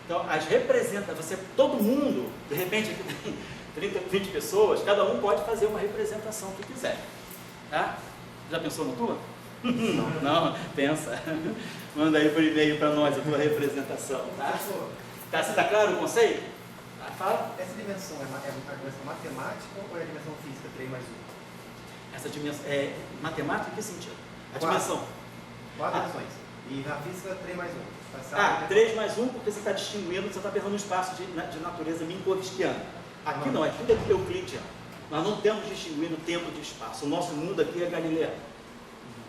Então, todo mundo, de repente, aqui tem 30, 20 pessoas, cada um pode fazer uma representação que quiser. Tá? Já pensou na tua? Não, pensa. Manda aí por e-mail para nós a tua representação. Tá? Você está claro o conceito? Fala. Essa dimensão é a dimensão matemática ou é a dimensão física 3 mais 1? Essa dimensão é matemática em que sentido? A dimensão. 4 dimensões. E na física 3 mais 1. 3 mais 1 porque você está distinguindo, você está pensando no espaço de natureza minkowskiana. Aqui não, é tudo euclidiano. Nós não estamos distinguindo tempo de espaço. O nosso mundo aqui é galileano.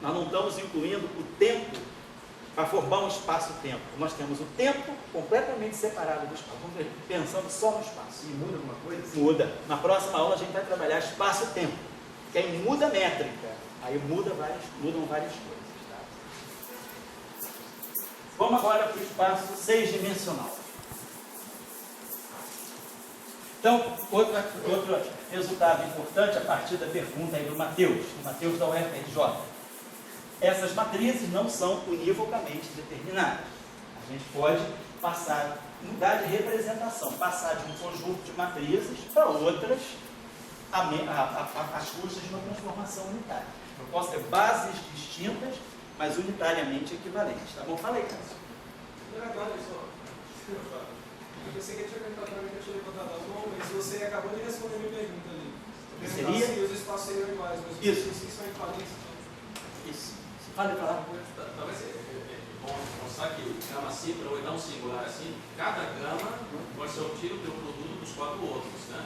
Nós não estamos incluindo o tempo para formar um espaço-tempo. Nós temos o tempo completamente separado do espaço. Vamos pensando só no espaço. E muda alguma coisa? Muda. Na próxima aula a gente vai trabalhar espaço-tempo, que aí muda a métrica. Aí mudam várias coisas. Tá? Vamos agora para o espaço 6-dimensional. Então, outro resultado importante a partir da pergunta aí do Matheus da UFRJ. Essas matrizes não são univocamente determinadas. A gente pode mudar de representação, passar de um conjunto de matrizes para outras, às custas de uma transformação unitária. Eu posso ter bases distintas, mas unitariamente equivalentes. Tá bom? Fala aí, Cássio. Eu pensei que eu tinha perguntado para mim que eu tinha levantado a mão, mas você acabou de responder a minha pergunta ali. Seria? Se os espaços seriam iguais, mas os espaços são equivalentes. Isso. Fala para lá. Talvez é bom mostrar que gama simples, ou então singular assim, cada gama pode ser obtido pelo produto dos 4 outros, né?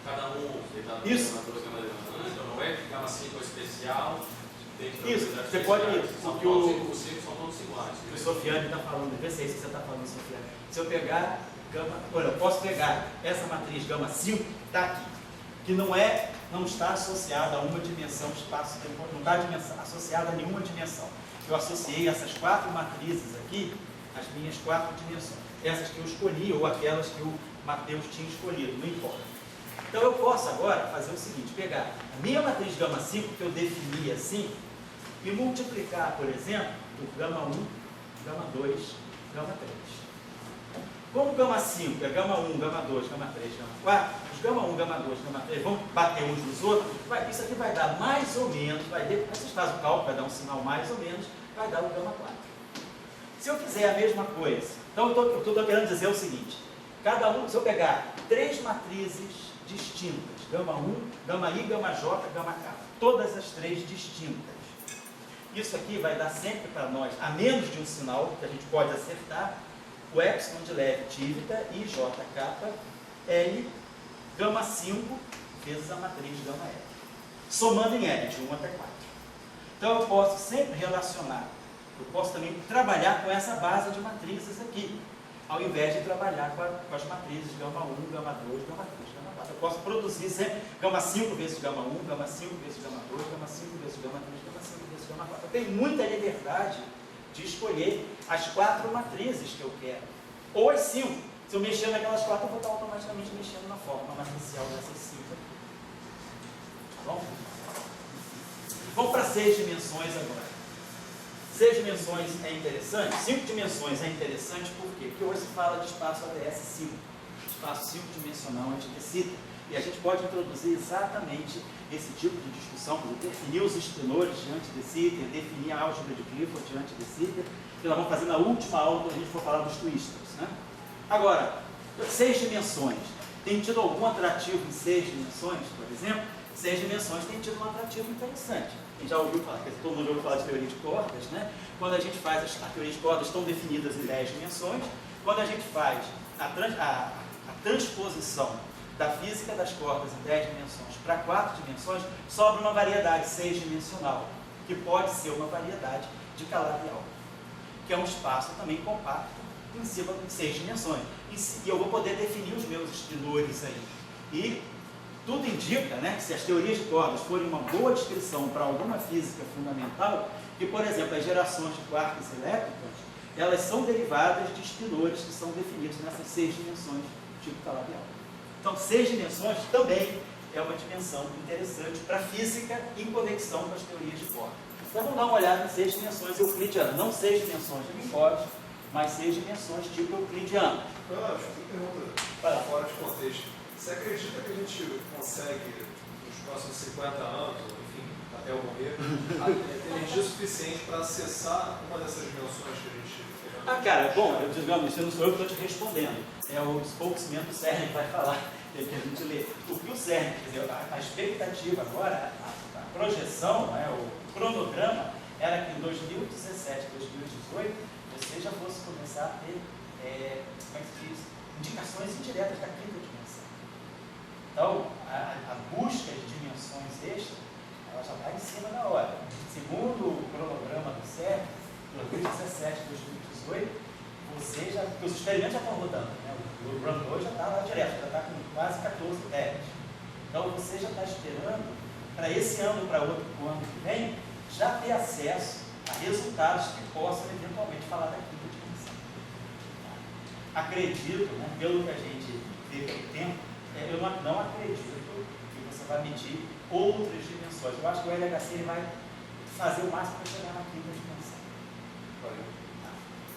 Cada um está dando duas gamas de então não é que gama simples especial. Isso, você pode ir. São todos iguais. O Sofiane está falando, vê se é isso que você está falando, Sofiane. Se eu pegar eu posso pegar essa matriz gama 5, está aqui, que não está associada a uma dimensão espaço-tempo, não está associada a nenhuma dimensão. Eu associei essas 4 matrizes aqui, as minhas 4 dimensões. Essas que eu escolhi ou aquelas que o Matheus tinha escolhido, não importa. Então eu posso agora fazer o seguinte, pegar a minha matriz gama 5, que eu defini assim, e multiplicar, por exemplo, por gama 1, gama 2, gama 3. Como gama 5 é gama 1, gama 2, gama 3, gama 4, os gama 1, gama 2, gama 3 vão bater uns nos outros, isso aqui vai dar mais ou menos, vocês fazem o cálculo, vai dar um sinal mais ou menos, vai dar o gama 4. Se eu fizer a mesma coisa, então eu estou querendo dizer o seguinte, se eu pegar 3 matrizes distintas, gama 1, gama I, gama J, gama K, todas as 3 distintas, isso aqui vai dar sempre para nós, a menos de um sinal, que a gente pode acertar, o epsilon de leve tívita e JK, L, gama 5, vezes a matriz gama L. Somando em L, de 1 até 4. Então eu posso sempre relacionar, eu posso também trabalhar com essa base de matrizes aqui, ao invés de trabalhar com as matrizes gama 1, gama 2, gama 3, gama 4. Eu posso produzir sempre gama 5 vezes gama 1, gama 5 vezes gama 2, gama 5 vezes gama 3, gama 5 vezes gama 4. Eu tenho muita liberdade de escolher as 4 matrizes que eu quero, ou as 5. Se eu mexer naquelas 4, eu vou estar automaticamente mexendo na forma matricial dessas 5 aqui. Tá bom? Vamos para 6 dimensões agora. 6 dimensões é interessante, 5 dimensões é interessante por quê? Porque hoje se fala de espaço ADS 5, espaço 5-dimensional antidecita, e a gente pode introduzir exatamente esse tipo de discussão, definir os espinores de antidecita, definir a álgebra de Clifford de antidecita, que nós vamos fazer na última aula quando a gente for falar dos twisters, né? Agora, 6 dimensões, tem tido algum atrativo em 6 dimensões, por exemplo? 6 dimensões tem tido um atrativo interessante. A gente já ouviu falar, todo mundo já ouviu falar de teoria de cordas, né? Quando a gente faz, a teoria de cordas estão definidas em 10 dimensões, quando a gente faz a transposição da física das cordas em 10 dimensões para 4 dimensões, sobra uma variedade 6-dimensional, que pode ser uma variedade de Calabi-Yau, que é um espaço também compacto em cima de 6 dimensões. E eu vou poder definir os meus espinores aí. E tudo indica, né, que se as teorias de cordas forem uma boa descrição para alguma física fundamental, que, por exemplo, as gerações de quarks elétricas, elas são derivadas de espinores que são definidos nessas 6 dimensões, tipo Calabi-Yau. Então, 6 dimensões também é uma dimensão interessante para a física em conexão com as teorias de cordas. Então, vamos dar uma olhada em 6 dimensões euclidianas, não 6 dimensões de Minkowski, mais 6 dimensões tipo euclidiano. Eu acho que pergunta fora de contexto. Você acredita que a gente consegue, nos próximos 50 anos, ou enfim, até eu morrer, ter energia suficiente para acessar uma dessas dimensões que a gente... Cara, bom, digamos, isso não sou eu que estou te respondendo. É o spokesman do CERN que vai falar, que a gente lê. O que o CERN, quer dizer, a expectativa agora, a projeção, né, o cronograma, era que em 2017, 2018, você já fosse começar a ter, como é que se diz, indicações indiretas da quinta dimensão. Então, a busca de dimensões extras, ela já está em cima da hora. Segundo o cronograma do CERN, 2017, 2018, você já, porque os experimentos já estão rodando, né? O Run 2 já está lá direto, já está com quase 14 testes. Então, você já está esperando, para esse ano, para outro ano que vem, já ter acesso a resultados que possam eventualmente falar da quinta dimensão. Acredito, né, pelo que a gente vê pelo tempo, eu não acredito que você vai medir outras dimensões. Eu acho que o LHC ele vai fazer o máximo para chegar na quinta dimensão.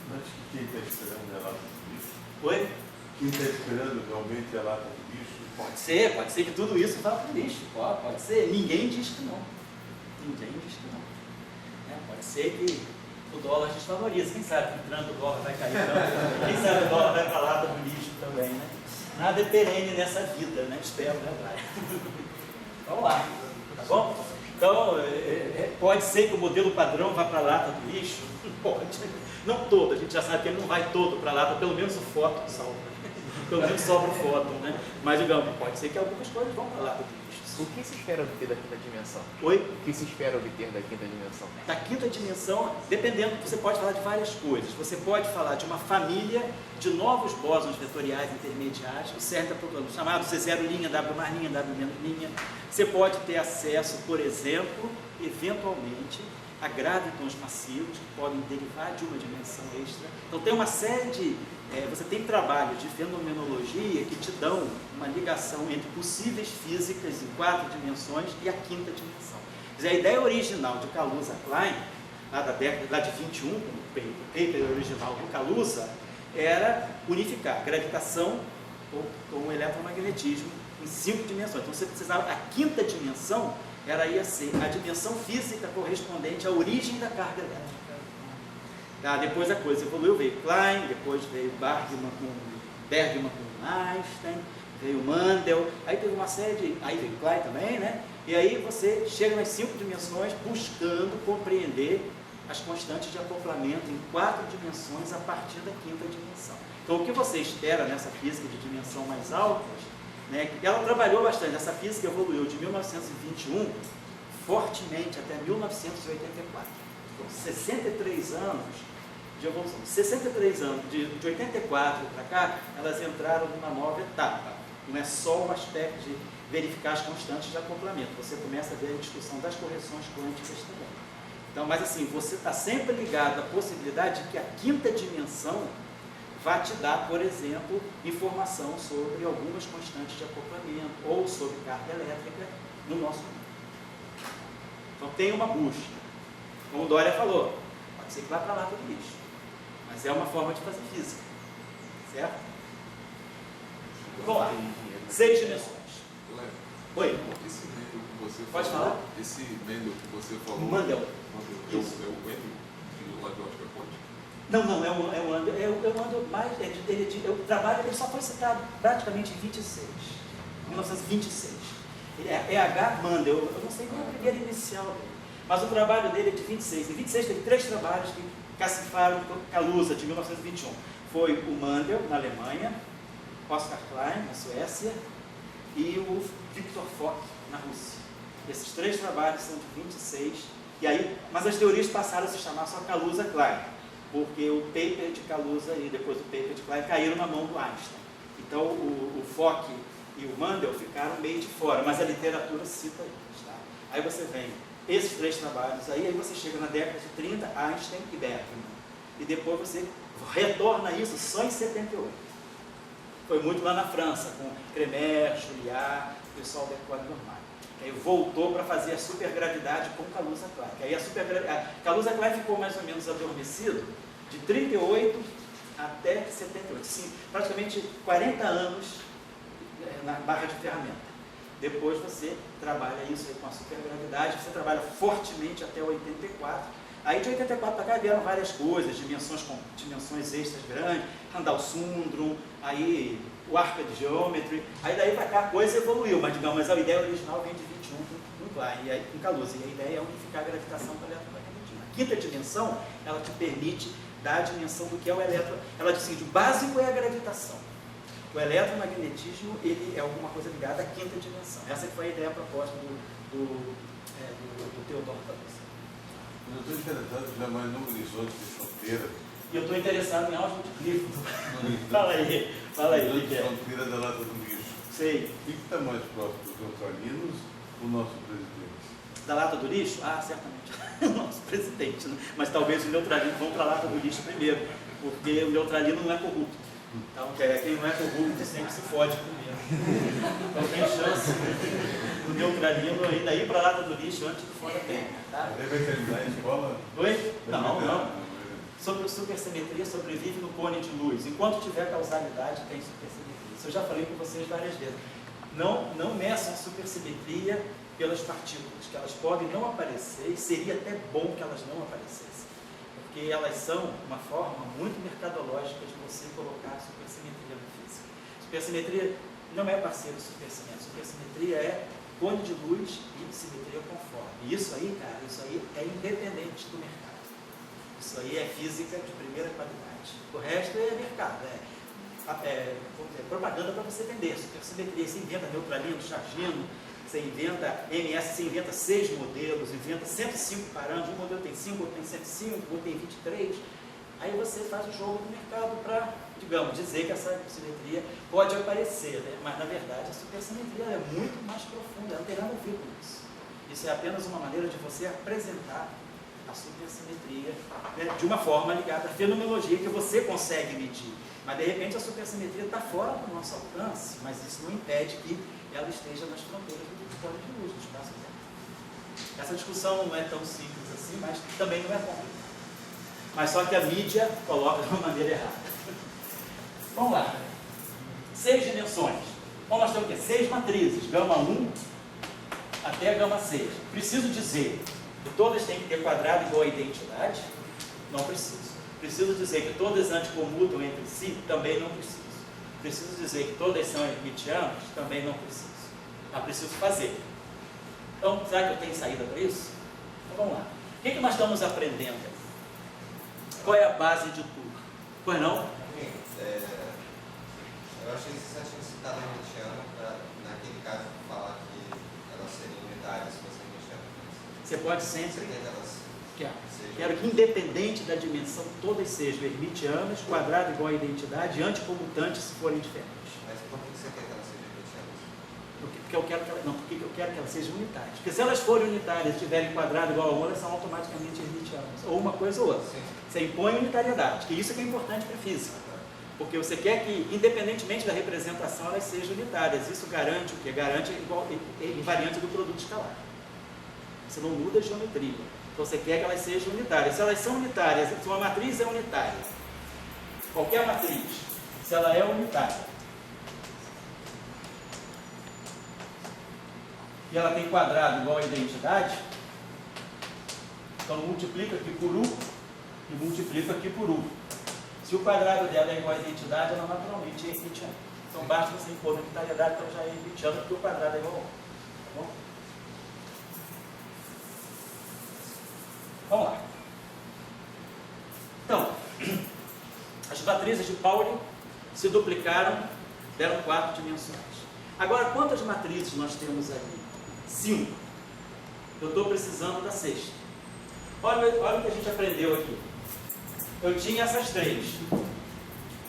Mas quem está esperando é a lata do lixo? Oi? Quem está esperando realmente é a lata do lixo? Pode ser que tudo isso vá para o lixo. Pode ser. Ninguém diz que não. Ninguém diz que não. Pode ser que o dólar desvaloriza. Quem sabe entrando o dólar vai cair também. Quem sabe o dólar vai para a lata do lixo também, né? Nada é perene nessa vida, né? Espero, né, vai. Vamos lá. Tá bom? Então, pode ser que o modelo padrão vá para a lata do lixo? Pode. Não todo, a gente já sabe que ele não vai todo para a lata, pelo menos o fóton salva. Pelo menos sobra o fóton, né? Mas, digamos, pode ser que algumas coisas vão para a lata do lixo. O que se espera obter da quinta dimensão? Oi? O que se espera obter da quinta dimensão? Da quinta dimensão, dependendo, você pode falar de várias coisas. Você pode falar de uma família de novos bósons vetoriais intermediários, o CERN está procurando, chamado C0', W', W-'. Você pode ter acesso, por exemplo, eventualmente, a gravitons massivos que podem derivar de uma dimensão extra. Então tem uma série de... você tem trabalhos de fenomenologia que te dão uma ligação entre possíveis físicas em 4 dimensões e a quinta dimensão. Quer dizer, a ideia original de Kaluza-Klein, lá de 21, o paper original do Kaluza, era unificar gravitação com o eletromagnetismo em 5 dimensões. Então você precisava, a quinta dimensão ia ser a dimensão física correspondente à origem da carga elétrica. Depois a coisa evoluiu, veio Klein, depois veio Bergman com Einstein, veio Mandel, aí teve uma série de... Aí veio Klein também, né? E aí você chega nas 5 dimensões buscando compreender as constantes de acoplamento em 4 dimensões a partir da quinta dimensão. Então o que você espera nessa física de dimensão mais alta, né? Ela trabalhou bastante, essa física evoluiu de 1921 fortemente até 1984. Então 63 anos de evolução. 63 anos, de 84 para cá, elas entraram numa nova etapa. Não é só o aspecto de verificar as constantes de acoplamento. Você começa a ver a discussão das correções quânticas também. Então, mas assim, você está sempre ligado à possibilidade de que a quinta dimensão vai te dar, por exemplo, informação sobre algumas constantes de acoplamento ou sobre carga elétrica no nosso mundo. Então tem uma busca. Como o Dória falou, pode ser que vá para lá do lixo. Mas é uma forma de fazer física. Certo? Vamos lá. 6 dimensões. Oi? Esse Mendel que você falou. Pode falar? Esse Mendel que você falou. Mandel. É o Mendel de lógica quântica? Não, é o Mandel mais. O trabalho dele só foi citado praticamente em 1926. É H. Mandel. Eu não sei qual é a primeira inicial dele. Mas o trabalho dele é de 26. Em 26 teve 3 trabalhos que cacifaram Kaluza, de 1921. Foi o Mandel, na Alemanha, Oskar Klein, na Suécia, e o Victor Fock, na Rússia. Esses 3 trabalhos são de 26. E aí, mas as teorias passaram a se chamar só Kaluza-Klein, porque o paper de Kaluza e depois o paper de Klein caíram na mão do Einstein. Então o Fock e o Mandel ficaram meio de fora, mas a literatura cita eles. Tá? Aí você vem esses 3 trabalhos, aí você chega na década de 30, Einstein e Bergman. E depois você retorna isso só em 78. Foi muito lá na França, com Crémer, Julliard, o pessoal da École Normale. Aí voltou para fazer a supergravidade com Kaluza-Klein. Aí a Kaluza-Klein ficou mais ou menos adormecido de 38 até 78. Sim, praticamente 40 anos na barra de ferramenta. Depois você trabalha isso aí com a supergravidade, você trabalha fortemente até 84. Aí de 84 para cá vieram várias coisas, dimensões extras grandes, Randall Sundrum, aí o Arcade Geometry, aí daí para cá a coisa evoluiu, mas digamos, a ideia original vem de 21 muito lá, e aí com Kaluza, e a ideia é unificar a gravitação com o eletromagnetismo. A quinta dimensão, ela te permite dar a dimensão do que é o ela diz assim, o básico é a gravitação. O eletromagnetismo, ele é alguma coisa ligada à quinta dimensão. Essa foi a ideia proposta do Theodor Kaluza. Eu estou interessado em chamar no horizonte de fronteira. E eu estou interessado em Oswald Clifton. Fala aí, o que é? Fronteira da lata do lixo. Sei. O que está mais próximo dos neutralinos, o nosso presidente? Da lata do lixo? Ah, certamente. O nosso presidente, né? Mas talvez os neutralinos vão para a lata do lixo primeiro, porque o neutralino não é corrupto. Então, quem não é corrupto sempre se fode primeiro. Então tem chance do neutralino ainda ir para a lata do lixo antes que fora tem. Tá? Ele vai terminar a escola? Oi? Não. Sobre supersimetria, sobrevive no cone de luz. Enquanto tiver causalidade, tem supersimetria. Isso eu já falei com vocês várias vezes. Não meçam supersimetria pelas partículas, que elas podem não aparecer, e seria até bom que elas não aparecessem, porque elas são uma forma muito mercadológica de você colocar supersimetria na física. Supersimetria não é parceiro de supersimetria. Supersimetria é cone de luz e simetria conforme. E isso aí, cara, é independente do mercado. Isso aí é física de primeira qualidade. O resto é mercado, é propaganda para você vender. Supersimetria, você inventa neutralino, chargino, você inventa MS, você inventa 6 modelos, inventa 105 parâmetros, um modelo tem 5, outro tem 105, outro tem 23. Aí você faz o jogo do mercado para, digamos, dizer que essa simetria pode aparecer, né? Mas na verdade a supersimetria é muito mais profunda, ela não tem nada a ver com isso. Isso é apenas uma maneira de você apresentar a supersimetria, né, de uma forma ligada à fenomenologia que você consegue medir. Mas de repente a supersimetria está fora do nosso alcance, mas isso não impede que ela esteja nas fronteiras do cone de luz, do espaço-tempo. Essa discussão não é tão simples assim, mas também não é complicada. Mas só que a mídia coloca de uma maneira errada. Vamos lá. 6 dimensões. Então nós temos o quê? 6 matrizes, gama 1 até gama 6. Preciso dizer que todas têm que ter quadrado igual a identidade? Não preciso. Preciso dizer que todas anticomutam entre si? Também não preciso. Preciso dizer que todas são hermitianas? Também não preciso. Mas preciso fazer. Então, será que eu tenho saída para isso? Então vamos lá. O que nós estamos aprendendo? Qual é a base de tudo? Pois não? Eu achei interessante citar a hermitiana para, naquele caso, falar que elas seriam unitárias se fossem hermitianas. Você pode sempre... Você Quero que, independente da dimensão, todas sejam hermitianas, quadrado igual a identidade, e anticomutantes se forem diferentes. Mas por que você quer que elas sejam hermitianas? Porque eu quero que elas sejam unitárias. Porque se elas forem unitárias e tiverem quadrado igual a 1, elas são automaticamente hermitianas. Ou uma coisa ou outra. Sim. Você impõe unitariedade, que isso é que é importante para a física. Porque você quer que, independentemente da representação, elas sejam unitárias. Isso garante o quê? Garante a invariante do produto escalar. Você não muda a geometria. Então você quer que elas sejam unitárias. Se elas são unitárias, se uma matriz é unitária, qualquer matriz, se ela é unitária, e ela tem quadrado igual a identidade, então multiplica aqui por 1 e multiplica aqui por 1. Se o quadrado dela é igual a identidade, ela naturalmente é hermitiana. Então basta você impor a unitariedade, então já é hermitiana, porque o quadrado é igual a 1. Tá bom? Vamos lá. Então, as matrizes de Pauli se duplicaram, deram 4 dimensões. Agora, quantas matrizes nós temos ali? 5. Eu estou precisando da 6ª. Olha o que a gente aprendeu aqui. Eu tinha essas 3.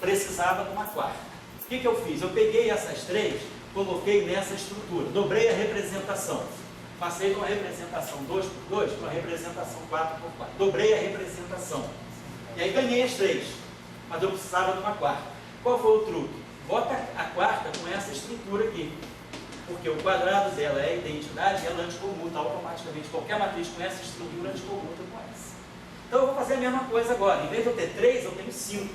Precisava de uma 4ª. O que eu fiz? Eu peguei essas 3, coloquei nessa estrutura. Dobrei a representação. Passei de uma representação 2 por 2 para uma representação 4 por 4. Dobrei a representação. E aí ganhei as 3. Mas eu precisava de uma 4ª. Qual foi o truque? Bota a 4ª com essa estrutura aqui. Porque o quadrado dela é a identidade e ela anticomuta automaticamente. Qualquer matriz com essa estrutura anticomuta com essa. Então eu vou fazer a mesma coisa agora. Em vez de eu ter 3, eu tenho 5.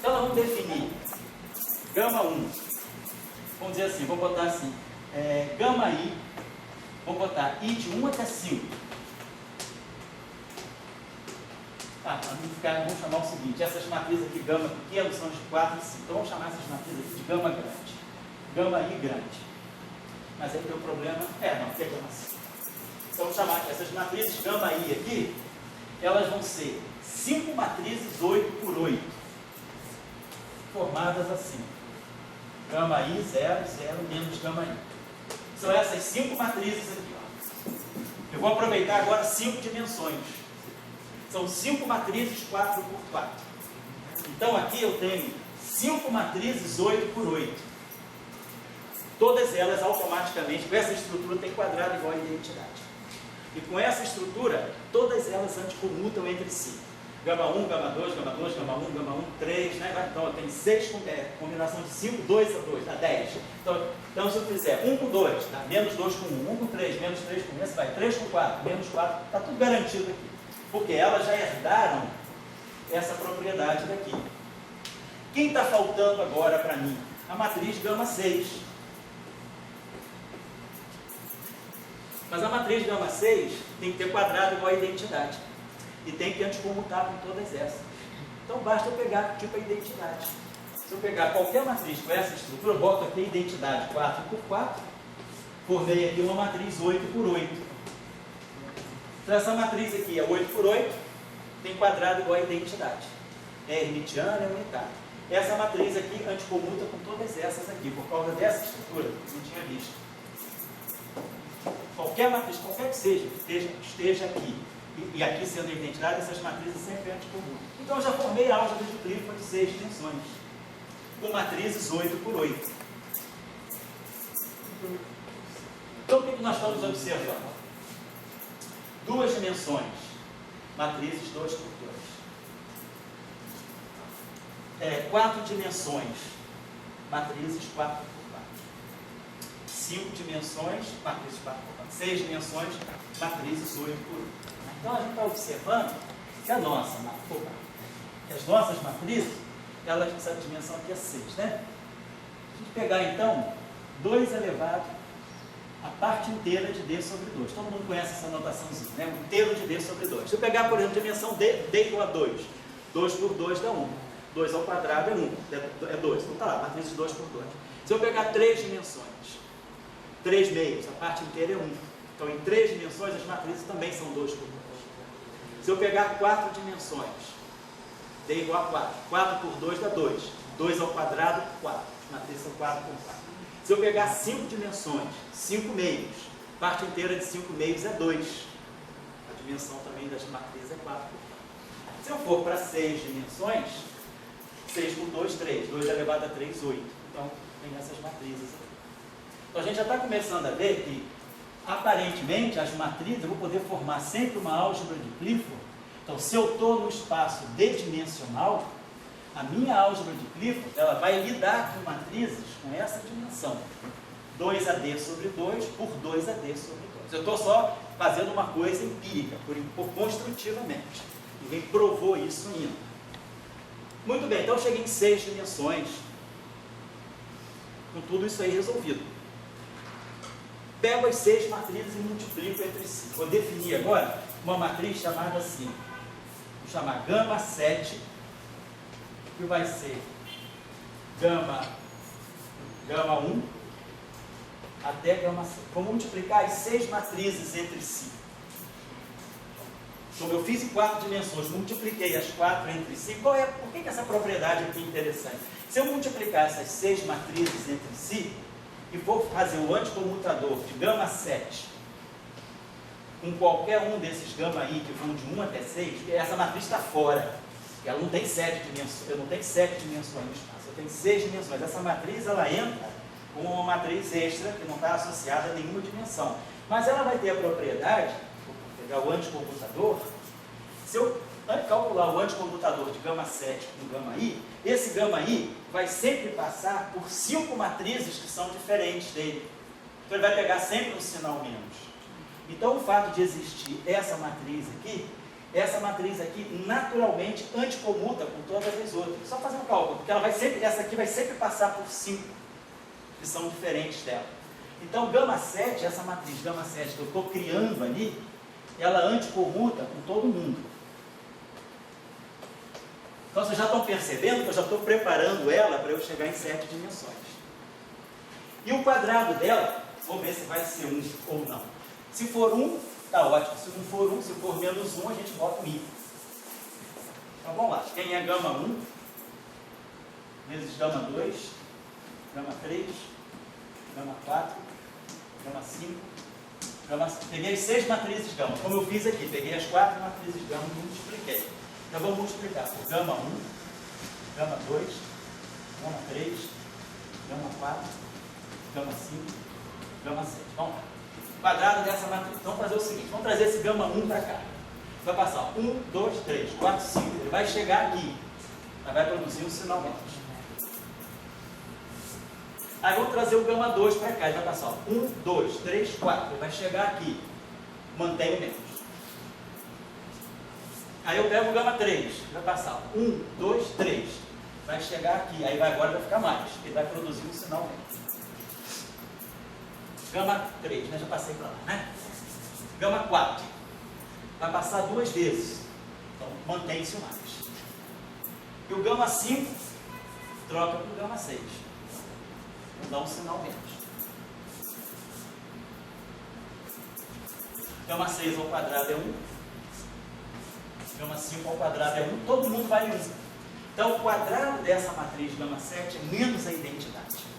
Então, nós vamos definir gama 1. Vamos dizer assim, vou botar assim, gama I, vou botar I de 1 até 5. Vamos chamar o seguinte, essas matrizes aqui, gama pequeno, são de 4 e 5. Então, vamos chamar essas matrizes aqui de gama grande. Gama I grande. Mas aí tem o problema, não, que é gama 5. Então, vamos chamar essas matrizes gama I aqui, elas vão ser 5 matrizes 8 por 8, formadas assim. Gama I, 0, 0, menos gama I. São essas 5 matrizes aqui. Ó. Eu vou aproveitar agora 5 dimensões. São 5 matrizes 4 por 4. Então, aqui eu tenho 5 matrizes 8 por 8. Todas elas automaticamente, com essa estrutura, tem quadrado igual a identidade. E com essa estrutura, todas elas anticomutam entre si. Gama 1, gama 2, gama 2, gama 1, gama 1, 3, né? Então eu tenho 6, combinação de 5, 2 a 2, dá 10. Então se eu fizer 1 com 2, dá menos 2 com 1, 1 com 3, menos 3 com 1, esse vai 3 com 4, menos 4, está tudo garantido aqui. Porque elas já herdaram essa propriedade daqui. Quem está faltando agora para mim? A matriz gama 6. Mas a matriz gama 6 tem que ter quadrado igual a identidade. E tem que anticomutar com todas essas. Então basta eu pegar tipo a identidade. Se eu pegar qualquer matriz com essa estrutura, eu boto aqui a identidade 4 por 4, formei aqui uma matriz 8 por 8. Então essa matriz aqui é 8 por 8, tem quadrado igual a identidade. É hermitiana, é unitária. Essa matriz aqui anticomuta com todas essas aqui, por causa dessa estrutura, que não tinha visto. Qualquer matriz, qualquer que seja, esteja aqui, e aqui sendo a identidade, essas matrizes sempre anticomutam. Então eu já formei a álgebra de Clifford de 6 dimensões, com matrizes 8 por 8. Então o que nós estamos observando? 2 dimensões, matrizes 2 por 2. 4 dimensões, matrizes 4 por 4. 5 dimensões, matrizes 4 por 4. 6 dimensões, matrizes 8 por 8. Então a gente está observando que as nossas matrizes, essa dimensão aqui é 6, né? Se a gente pegar então 2 elevado a parte inteira de D sobre 2. Todo mundo conhece essa notaçãozinha, né? O inteiro de D sobre 2. Se eu pegar, por exemplo, a dimensão D igual a 2. 2 por 2 dá 1. 2 ao quadrado é 1. É 2. Então tá lá, matriz de 2 por 2. Se eu pegar 3 dimensões, 3 meios, a parte inteira é 1. Então em 3 dimensões as matrizes também são 2 por 2. Se eu pegar 4 dimensões, D igual a 4. 4 por 2 dá 2. 2 ao quadrado, 4. As matrizes são 4 por 4. Se eu pegar 5 dimensões, 5 meios, parte inteira de 5 meios é 2. A dimensão também das matrizes é 4 por 4. Se eu for para 6 dimensões, 6 por 2, 3. 2 elevado a 3, 8. Então, tem essas matrizes aqui. Então, a gente já está começando a ver que, aparentemente, as matrizes, eu vou poder formar sempre uma álgebra de Clifford. Então, se eu estou no espaço D-dimensional, a minha álgebra de Clifford, ela vai lidar com matrizes com essa dimensão. 2AD sobre 2 por 2AD sobre 2. Eu estou só fazendo uma coisa empírica, por construtivamente. Ninguém provou isso ainda. Muito bem, então eu cheguei em 6 dimensões, com tudo isso aí resolvido. Pego as 6 matrizes e multiplico entre si. Vou definir agora uma matriz chamada assim. Vou chamar gama 7, que vai ser gama 1 até gama 7. Vou multiplicar as 6 matrizes entre si. Como eu fiz em 4 dimensões, multipliquei as 4 entre si. Por que essa propriedade aqui é interessante? Se eu multiplicar essas 6 matrizes entre si, e for fazer o anticomutador de gama 7 com qualquer um desses gama I que vão de 1 até 6, essa matriz está fora. Ela não tem 7 dimensões, eu não tenho 7 dimensões no espaço, eu tenho 6 dimensões. Essa matriz, ela entra como uma matriz extra, que não está associada a nenhuma dimensão. Mas ela vai ter a propriedade, vou pegar o anticomutador, se eu calcular o anticomutador de gama 7 com gama I, esse gama I vai sempre passar por 5 matrizes que são diferentes dele. Então ele vai pegar sempre um sinal menos. Então o fato de existir essa matriz aqui, essa matriz aqui naturalmente anticomuta com todas as outras. Só fazer um cálculo, porque ela vai sempre, essa aqui vai sempre passar por 5, que são diferentes dela. Então, gama 7, essa matriz gama 7 que eu estou criando ali, ela anticomuta com todo mundo. Então, vocês já estão percebendo que eu já estou preparando ela para eu chegar em 7 dimensões. E o quadrado dela, vou ver se vai ser 1 ou não. Se for 1, está ótimo. Se não for 1, se for menos 1, a gente bota um i. Então, vamos lá. Quem é gama 1, vezes gama 2, gama 3, gama 4, gama 5, gama 6. Peguei as 6 matrizes gama, como eu fiz aqui. Peguei as 4 matrizes gama e multipliquei. Então, vou multiplicar por gama 1, gama 2, gama 3, gama 4, gama 5, gama 6. Vamos lá. Quadrado dessa matriz. Então, vamos fazer o seguinte. Vamos trazer esse gama 1 para cá. Vai passar 1, 2, 3, 4, 5. Ele vai chegar aqui. Vai produzir um sinal menos. Aí vamos trazer o gama 2 para cá. Ele vai passar 1, 2, 3, 4. Ele vai chegar aqui. Mantém o menos. Aí eu pego o gama 3. Ele vai passar 1, 2, 3. Vai chegar aqui. Aí agora vai ficar mais. Ele vai produzir um sinal menos. Gama 3, né? Já passei para lá, né? Gama 4. Vai passar 2 vezes. Então, mantém-se o mais. E o gama 5 troca para o gama 6. Então, dá um sinal menos. Gama 6 ao quadrado é 1. Gama 5 ao quadrado é 1. Todo mundo vale 1. Então, o quadrado dessa matriz gama 7 é menos a identidade.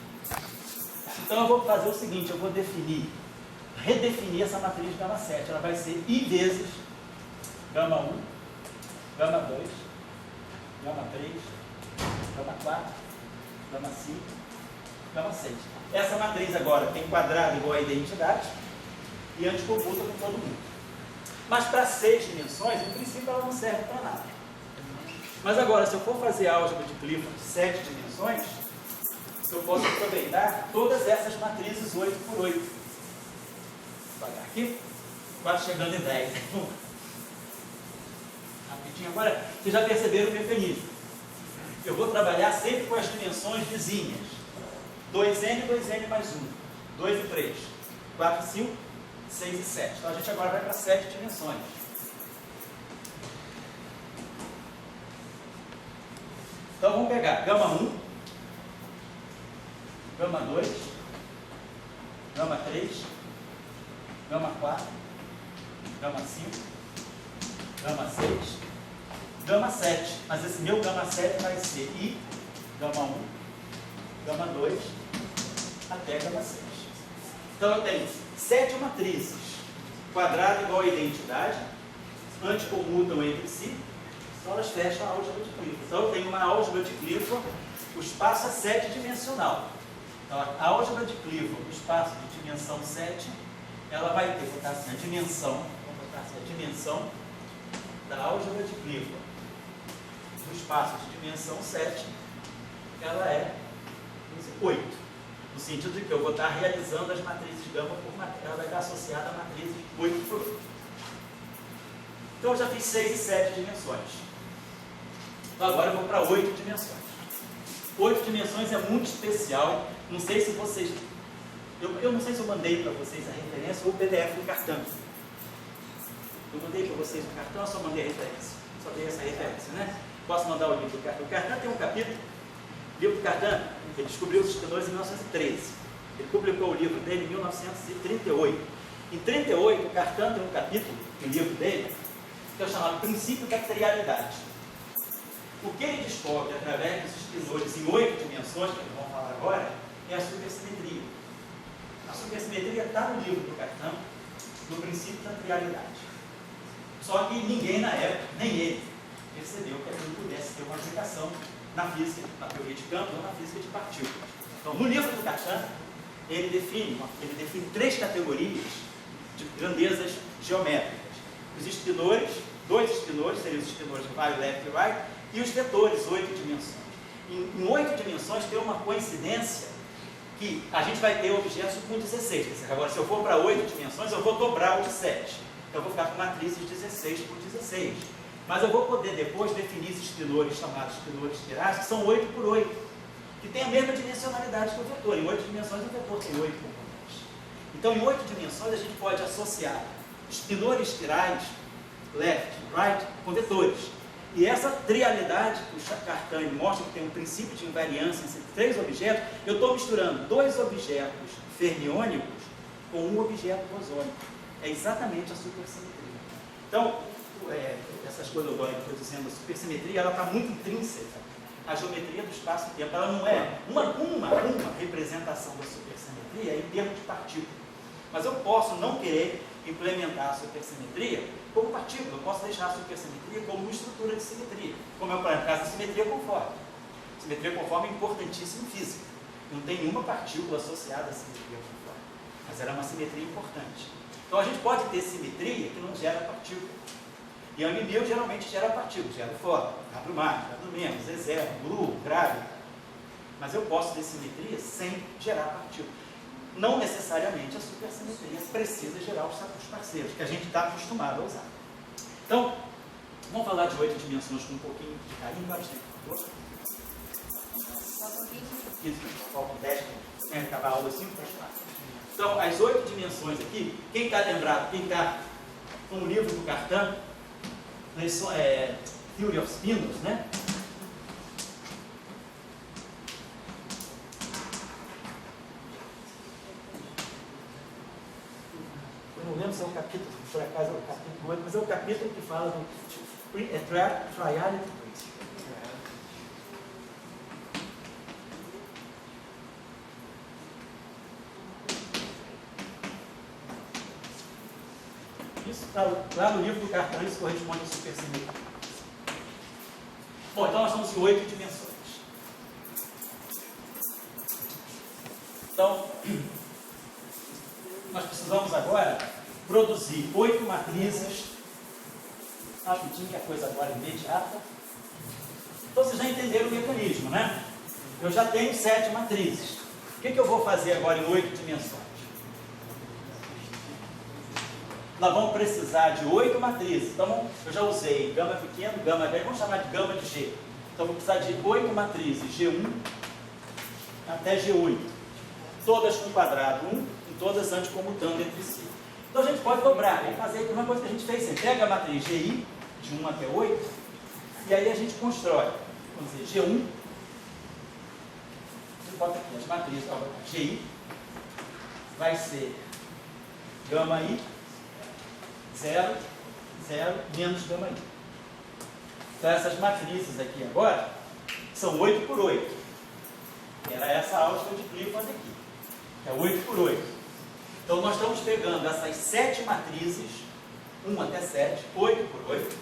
Então eu vou fazer o seguinte, eu vou redefinir essa matriz gama 7. Ela vai ser I vezes gama 1, gama 2, gama 3, gama 4, gama 5, gama 6. Essa matriz agora tem quadrado igual a identidade e anticomuta com todo mundo. Mas para 6 dimensões, em princípio ela não serve para nada. Mas agora, se eu for fazer álgebra de Clifford de 7 dimensões, eu posso aproveitar todas essas matrizes 8 por 8. Vou apagar aqui, quase chegando em 10. Rapidinho. Agora, vocês já perceberam o mecanismo. Eu vou trabalhar sempre com as dimensões vizinhas. 2n, 2n mais 1. 2 e 3. 4 e 5, 6 e 7. Então a gente agora vai para 7 dimensões. Então vamos pegar gama 1, gama 2, gama 3, gama 4, gama 5, gama 6, gama 7. Mas esse meu gama 7 vai ser I, gama 1, gama 2, até gama 6. Então eu tenho 7 matrizes. Quadrado igual a identidade, anticomutam entre si, então elas fecham a álgebra de Clifford. Então eu tenho uma álgebra de Clifford, o espaço é 7-dimensional. Então, a álgebra de Clifford, o espaço de dimensão 7, ela vai ter, vou botar assim, a dimensão, vamos botar assim, a dimensão da álgebra de Clifford, do espaço de dimensão 7, ela é 8. No sentido de que eu vou estar realizando as matrizes gama por matriz, ela vai estar associada a matrizes 8 por 8. Então, eu já fiz 6 e 7 dimensões. Então, agora eu vou para 8 dimensões. 8 dimensões é muito especial. Não sei se vocês... Eu não sei se eu mandei para vocês a referência ou o PDF do cartão. Eu mandei para vocês o cartão ou só mandei a referência? Só dei essa referência, né? Posso mandar o livro do cartão. O cartão tem um capítulo. O livro do cartão, ele descobriu os escritores em 1913. Ele publicou o livro dele em 1938. Em 1938, o cartão tem um capítulo, no livro dele, que é chamado Princípio da Trialidade. O que ele descobre através dos escritores em 8 dimensões, que vamos falar agora, é a supersimetria. A supersimetria está no livro do cartão, no Princípio da Trialidade. Só que ninguém na época, nem ele, percebeu que aquilo pudesse ter uma aplicação na física, na teoria de campos ou na física de partículas. Então, no livro do cartão, ele define 3 categorias de grandezas geométricas. Os espinores, 2 espinores, seriam os espinores do raio left e right, e os vetores, 8 dimensões. Em 8 dimensões tem uma coincidência que a gente vai ter objetos com 16. Agora, se eu for para 8 dimensões, eu vou dobrar o de 7. Então eu vou ficar com matrizes 16 por 16. Mas eu vou poder depois definir esses pilores chamados pilores quirais, que são 8 por 8, que tem a mesma dimensionalidade que o vetor. Em 8 dimensões o vetor tem 8 componentes. Então em 8 dimensões a gente pode associar os pilores quirais, left, right, com vetores. E essa trialidade que o Cartan mostra que tem um princípio de invariância entre 3 objetos, eu estou misturando 2 objetos fermiônicos com um objeto bosônico. É exatamente a supersimetria. Então, essas coisas que eu estou dizendo, a supersimetria, ela está muito intrínseca à geometria do espaço-tempo. Ela não é uma representação da supersimetria em termos de partícula. Mas eu posso não querer implementar a supersimetria como partícula. Eu posso deixar a supersimetria como uma estrutura de simetria, como é o caso da simetria conforme. Simetria conforme é importantíssima em física. Não tem nenhuma partícula associada à simetria conforme, mas ela é uma simetria importante. Então a gente pode ter simetria que não gera partícula. E a MMIL geralmente gera partículas, gera fóton, W+, W-, Z0, GLU, gravity. Mas eu posso ter simetria sem gerar partículas. Não necessariamente a supersimetria precisa gerar os parceiros, que a gente está acostumado a usar. Então, vamos falar de 8 dimensões com um pouquinho de carinho. Quanto tempo, por favor? Isso, faltam 10 minutos. Tem que acabar a aula 5 para as 4. Então, as 8 dimensões aqui, quem está lembrado, quem está com o livro do Cartan, Theory of Spinors, né? Eu não lembro se é o capítulo, por acaso é o capítulo 8, mas é o capítulo que fala do Triality Principle. Isso está lá no livro do Cartan, isso corresponde à supersimetria. Bom, então nós estamos em 8 dimensões. Então, nós precisamos agora produzir 8 matrizes. Rapidinho, que a coisa agora é imediata. Então vocês já entenderam o mecanismo, né? Eu já tenho 7 matrizes. O que eu vou fazer agora em 8 dimensões? Nós vamos precisar de 8 matrizes. Então, eu já usei gama pequeno, gama grande, vamos chamar de gama de G. Então, eu vou precisar de 8 matrizes, G1 até G8. Todas com quadrado 1 e todas anticomutando entre si. Então, a gente pode dobrar, vamos fazer a mesma coisa que a gente fez sempre. Pega a matriz GI, de 1 até 8, e aí a gente constrói, vamos dizer, G1. Você bota aqui as matrizes, ó, GI vai ser gama I, 0, 0, menos gama I. Então essas matrizes aqui agora são 8 por 8. Era essa álgebra de Clifford aqui. É 8 por 8. Então nós estamos pegando essas 7 matrizes, 1 até 7, 8 por 8,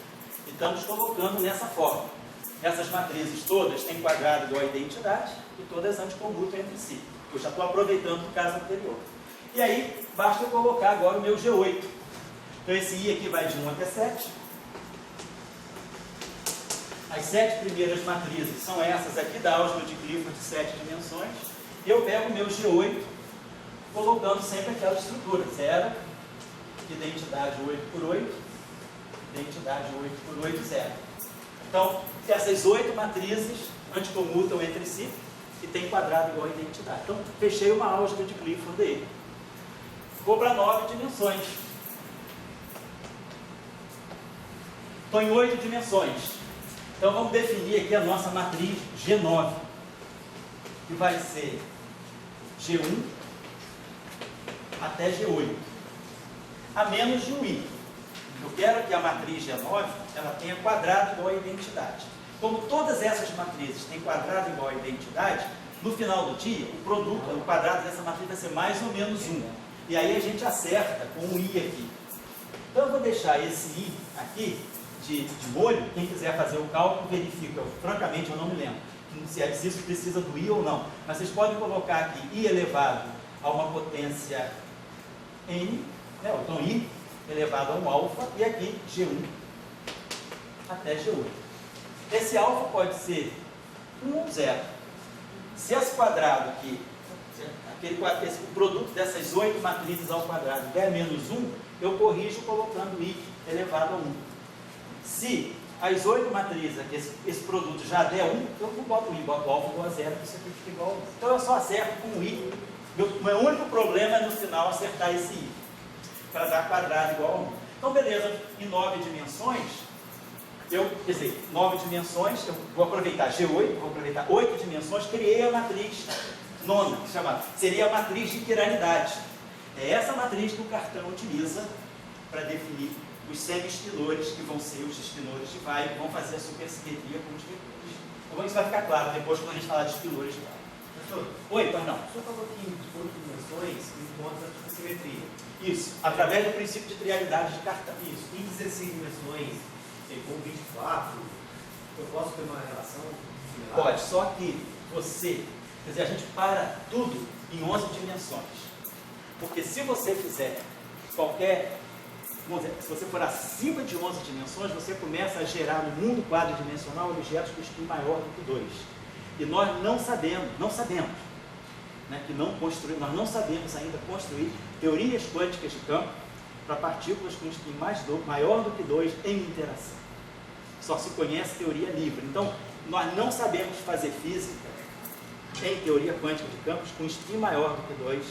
e estamos colocando nessa forma. Essas matrizes todas têm quadrado igual a identidade e todas anticomutam entre si. Eu já estou aproveitando do caso anterior. E aí, basta eu colocar agora o meu G8. Então esse I aqui vai de 1 até 7. As 7 primeiras matrizes são essas aqui da álgebra de Clifford de 7 dimensões. E eu pego o meu G8, colocando sempre aquela estrutura. 0, identidade 8 por 8, identidade 8 por 8, 0. Então, essas 8 matrizes anticomutam entre si e tem quadrado igual a identidade. Então, fechei uma álgebra de Clifford dele. Vou para 9 dimensões. Estou em 8 dimensões. Então vamos definir aqui a nossa matriz G9, que vai ser G1 até G8, a menos de um I. Eu quero que a matriz G9 ela tenha quadrado igual a identidade. Como todas essas matrizes têm quadrado igual a identidade, no final do dia, o produto, o quadrado dessa matriz vai ser mais ou menos 1. E aí a gente acerta com um I aqui. Então eu vou deixar esse I aqui de molho. Quem quiser fazer o cálculo, verifica. Francamente, eu não me lembro se isso precisa do I ou não. Mas vocês podem colocar aqui I elevado a uma potência N, né? Então I elevado a um alfa, e aqui G1 até G8. Esse alfa pode ser 1 ou 0. Se esse quadrado aqui, o produto dessas 8 matrizes ao quadrado der menos 1, eu corrijo colocando i elevado a 1. Se as 8 matrizes, esse produto já der 1, eu não boto i, boto alfa igual a 0, que isso aqui fica igual a 1. Então eu só acerto com i. Meu único problema é no final acertar esse i, para dar quadrado igual a 1. Então beleza, em 9 dimensões, quer dizer, 9 dimensões, eu vou aproveitar G8, vou aproveitar 8 dimensões, criei a matriz nona, seria a matriz de quiralidade. É essa matriz que o cartão utiliza para definir os semi-espinores, que vão ser os espinores de Weyl, vão fazer a supersimetria com os vetores. Então isso vai ficar claro depois quando a gente falar de espinores de Weyl. Professor, Oi, pois não. o senhor falou que em 8 dimensões encontra a simetria. Isso, através do princípio de trialidade de cartão. Isso. Em 16 dimensões, com 24, eu posso ter uma relação similar? Pode, só que você, quer dizer, a gente para tudo em 11 dimensões. Porque se você fizer qualquer, vamos dizer, se você for acima de 11 dimensões, você começa a gerar no mundo quadridimensional objetos com spin maior do que 2. E nós não sabemos, né, que nós não sabemos ainda construir teorias quânticas de campo para partículas com spin maior do que 2 em interação. Só se conhece teoria livre. Então, nós não sabemos fazer física em teoria quântica de campos com spin maior do que 2,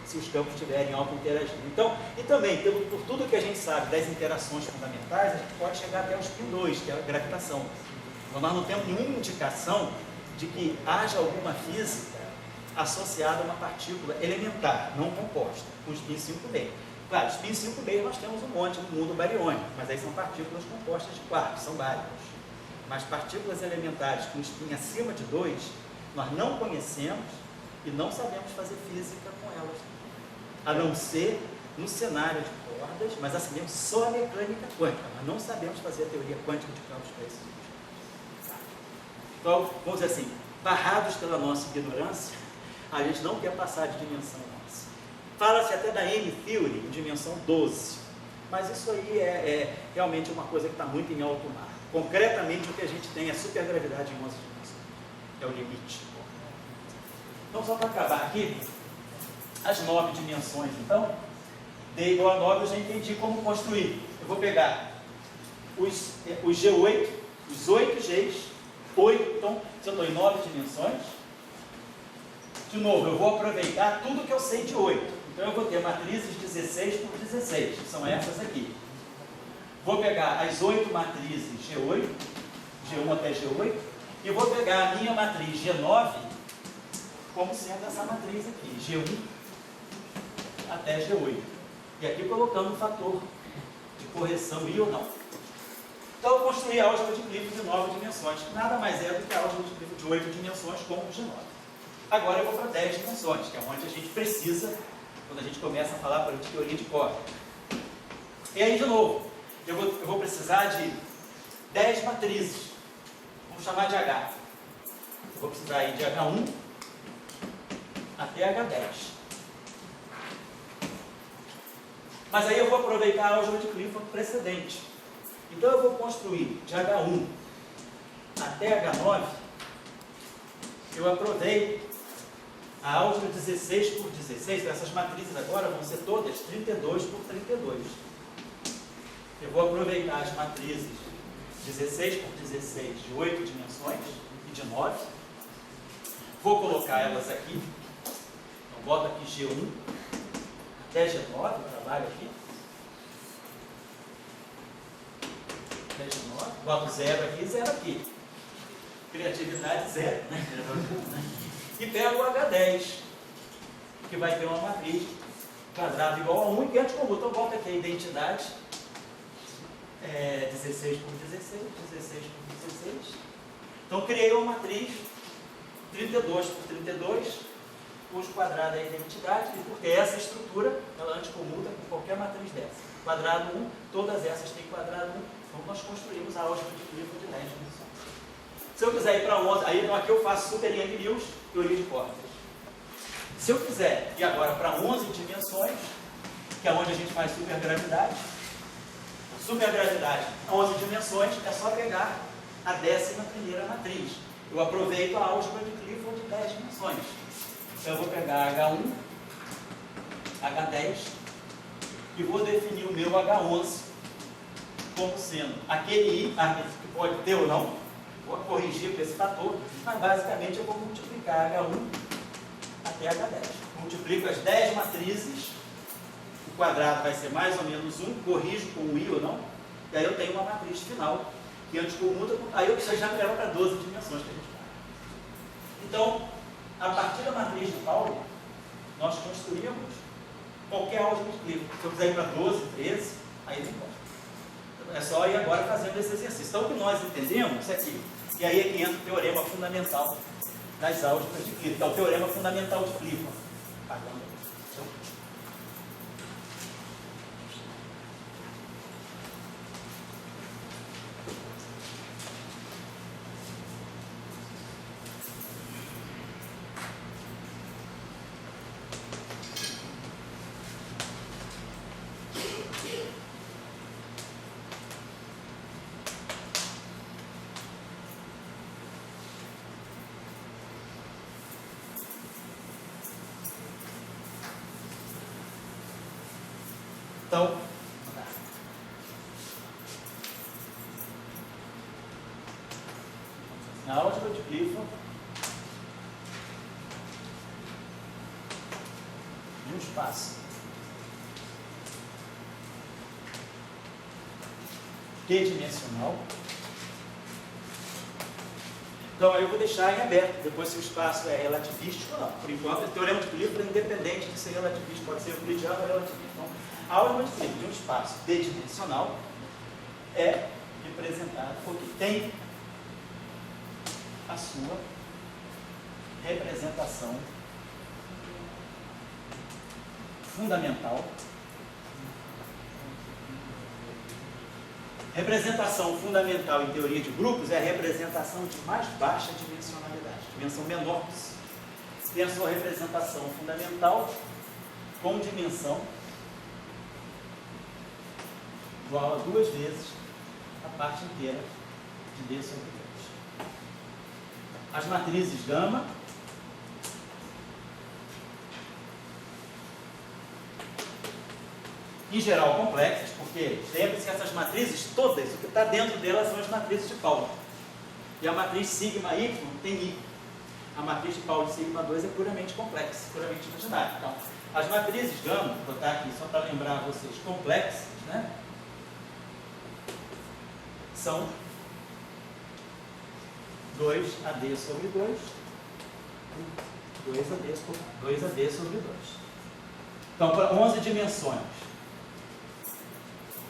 se os campos estiverem auto-interagindo. Então, e também, por tudo que a gente sabe das interações fundamentais, a gente pode chegar até o spin 2, que é a gravitação. Então, nós não temos nenhuma indicação de que haja alguma física associada a uma partícula elementar, não composta, com spin 5B. Claro, spin 5B nós temos um monte no mundo bariônico, mas aí são partículas compostas de quarks, são bários. Mas partículas elementares com spin acima de 2, nós não conhecemos e não sabemos fazer física com elas. A não ser no cenário de cordas, mas sabemos só a mecânica quântica, mas não sabemos fazer a teoria quântica de campos para esses objetos. Então, vamos dizer assim, barrados pela nossa ignorância, a gente não quer passar de dimensão nossa. Fala-se até da M-Theory, em dimensão 12, mas isso aí é realmente uma coisa que está muito em alto mar. Concretamente, o que a gente tem é supergravidade em 11 dimensões. É o limite. Então, só para acabar aqui, as 9 dimensões, então, D igual a 9, eu já entendi como construir. Eu vou pegar os G8, os 8 Gs, 8, então, se eu estou em 9 dimensões, de novo, eu vou aproveitar tudo que eu sei de 8. Então, eu vou ter matrizes 16 por 16, que são essas aqui. Vou pegar as 8 matrizes G8, G1 até G8, e vou pegar a minha matriz G9 como sendo essa matriz aqui, G1 até G8. E aqui colocando um fator de correção I ou não. Então, eu construí a álgebra de Clifford de 9 dimensões, que nada mais é do que a álgebra de Clifford de 8 dimensões com o G9. Agora eu vou para 10 dimensões, que é onde a gente precisa, quando a gente começa a falar de teoria de corda. E aí, de novo, eu vou precisar de 10 matrizes. Vamos chamar de H. Eu vou precisar aí de H1 até H10. Mas aí eu vou aproveitar a álgebra de Clifford precedente. Então eu vou construir de H1 até H9, eu aprovei a álgebra 16 por 16, então essas matrizes agora vão ser todas 32 por 32. Eu vou aproveitar as matrizes 16 por 16 de 8 dimensões e de 9. Vou colocar elas aqui. Então boto aqui G1 até G9, trabalho aqui. Até G9, boto 0 aqui e 0 aqui. Criatividade 0, né? E pego o H10, que vai ter uma matriz quadrada igual a 1 e antes comum. Então boto aqui a identidade 16 por 16, 16 por 16. Então criei uma matriz 32 por 32, cujo quadrado é a identidade, e porque essa estrutura, ela anticomuta com qualquer matriz dessa. Quadrado 1, todas essas têm quadrado 1, então nós construímos a álgebra de Clifford de 10 dimensões. Se eu quiser ir para 11, aí então aqui eu faço Super Yang-Mills, teoria de cordas. Se eu quiser ir agora para 11 dimensões, que é onde a gente faz supergravidade, supergravidade, 11 dimensões, é só pegar a 11ª matriz. Eu aproveito a álgebra de Clifford de 10 dimensões. Então, eu vou pegar H1, H10 e vou definir o meu H11 como sendo aquele I, que pode ter ou não, vou corrigir por esse fator, mas basicamente eu vou multiplicar H1 até H10. Multiplico as 10 matrizes, o quadrado vai ser mais ou menos 1, corrijo com o I ou não, e aí eu tenho uma matriz final, que antes comuta, aí eu já me leva para 12 dimensões que a gente faz. Então, a partir da matriz de Pauli, nós construímos qualquer álgebra de Clifford. Se eu quiser ir para 12, 13, aí não importa. É só ir agora fazendo esse exercício. Então, o que nós entendemos é aqui. E aí é que entra o teorema fundamental das álgebras de Clifford, que é o teorema fundamental de Clifford. Então, na álgebra de Clifford, de um espaço T-dimensional, então aí eu vou deixar em aberto, depois se o espaço é relativístico ou não. Por enquanto, o teorema de Clifford é independente de ser relativístico, pode ser euclidiano ou relativista. Então, a álgebra de Clifford de um espaço D-dimensional é representada porque tem a sua representação fundamental. Representação fundamental em teoria de grupos é a representação de mais baixa dimensionalidade, dimensão menor que isso. Tem a sua representação fundamental com dimensão igual a 2 vezes a parte inteira de D sobre 2. As matrizes gama em geral complexas, porque lembre-se que essas matrizes todas, o que está dentro delas são as matrizes de Pauli. E a matriz sigma y tem I. A matriz de Pauli sigma 2 é puramente complexa, puramente imaginária. Então, as matrizes gama, vou botar aqui só para lembrar vocês, complexas, né? São 2AD sobre 2, 2AD sobre 2. Então, para 11 dimensões.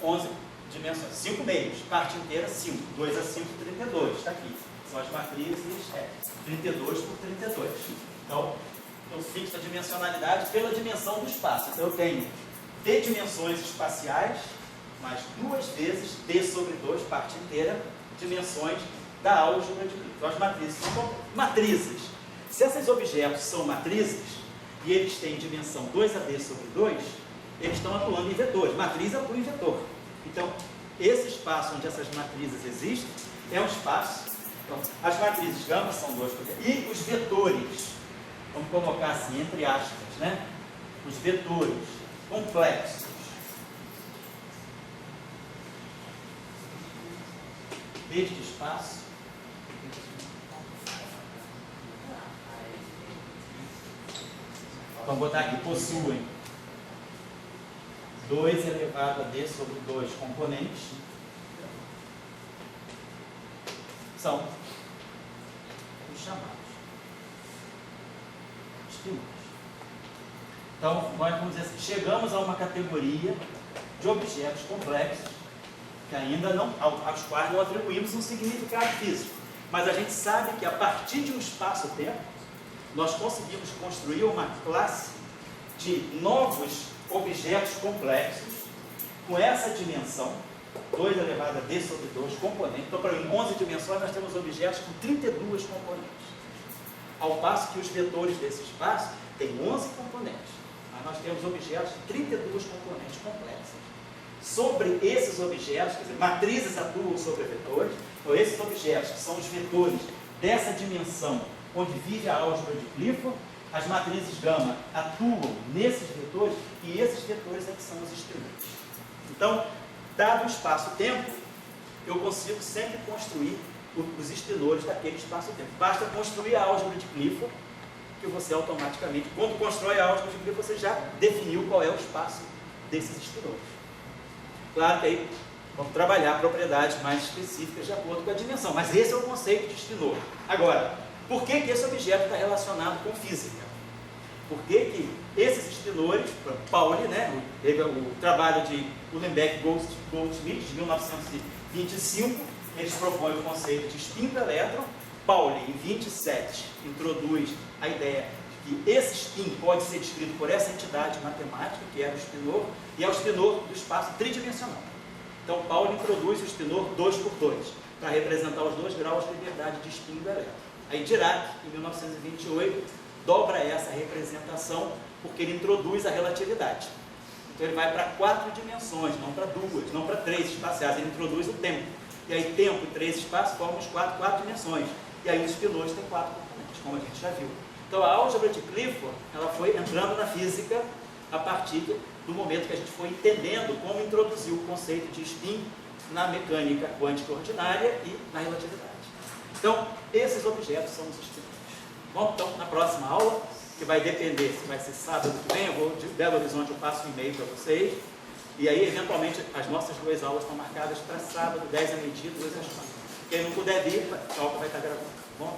11 dimensões, 5 meios, parte inteira 5, 2 a 5, 32, está aqui. São as matrizes 32 por 32. Então, eu fixo a dimensionalidade pela dimensão do espaço. Então, eu tenho D dimensões espaciais, mais 2 vezes D sobre 2, parte inteira, dimensões da álgebra de Clifford. Então, as matrizes são matrizes. Se esses objetos são matrizes, e eles têm dimensão 2AD sobre 2, eles estão atuando em vetores. Matriz atua em vetor. Então, esse espaço onde essas matrizes existem é um espaço. Então, as matrizes gama são 2 e os vetores, vamos colocar assim, entre aspas, né? Os vetores complexos deste espaço vamos botar aqui, possuem 2 elevado a D sobre 2 componentes, são os chamados espínulos. Então, nós vamos dizer assim, chegamos a uma categoria de objetos complexos, que ainda não, aos quais não atribuímos um significado físico, mas a gente sabe que a partir de um espaço-tempo, nós conseguimos construir uma classe de novos objetos complexos com essa dimensão, 2 elevado a D sobre 2 componentes. Então, para 11 dimensões, nós temos objetos com 32 componentes. Ao passo que os vetores desse espaço têm 11 componentes. Mas nós temos objetos de 32 componentes complexas. Sobre esses objetos, quer dizer, matrizes atuam sobre vetores. Então, esses objetos, que são os vetores dessa dimensão onde vive a álgebra de Clifford, as matrizes gama atuam nesses vetores e esses vetores é que são os extremos. Então, dado o espaço-tempo, eu consigo sempre construir os estenores daquele espaço-tempo. Basta construir a álgebra de Clifford, que você automaticamente, quando constrói a álgebra de Clifford, você já definiu qual é o espaço desses estenores. Claro que aí vamos trabalhar propriedades mais específicas de acordo com a dimensão, mas esse é o conceito de estenor. Agora, por que esse objeto está relacionado com física? Por que esses estenores, Pauli, né, o trabalho de Uhlenbeck Goldschmidt, de 1925, eles propõem o conceito de spin per elétron. Pauli, em 27, introduz a ideia de que esse spin pode ser descrito por essa entidade matemática, que é o estenor, e é o estenor do espaço tridimensional. Então, Pauli introduz o estenor 2×2, para representar os 2 graus de liberdade de spin do elétron. Aí Dirac, em 1928, dobra essa representação, porque ele introduz a relatividade. Então ele vai para 4 dimensões, não para 2, não para 3 espaciais, ele introduz o tempo. E aí tempo e 3 espaços formam os 4 dimensões. E aí os estenores têm 4 componentes, como a gente já viu. Então a álgebra de Clifford, ela foi entrando na física a partir do momento que a gente foi entendendo como introduzir o conceito de spin na mecânica quântica ordinária e na relatividade. Então, esses objetos são os estenores. Bom, então, na próxima aula, que vai depender se vai ser sábado que vem, eu vou de Belo Horizonte, eu passo um e-mail para vocês, e aí, eventualmente, as nossas 2 aulas estão marcadas para sábado, 10 da meia-dia, 2 às 4. Quem não puder vir, a aula vai estar gravando. Bom?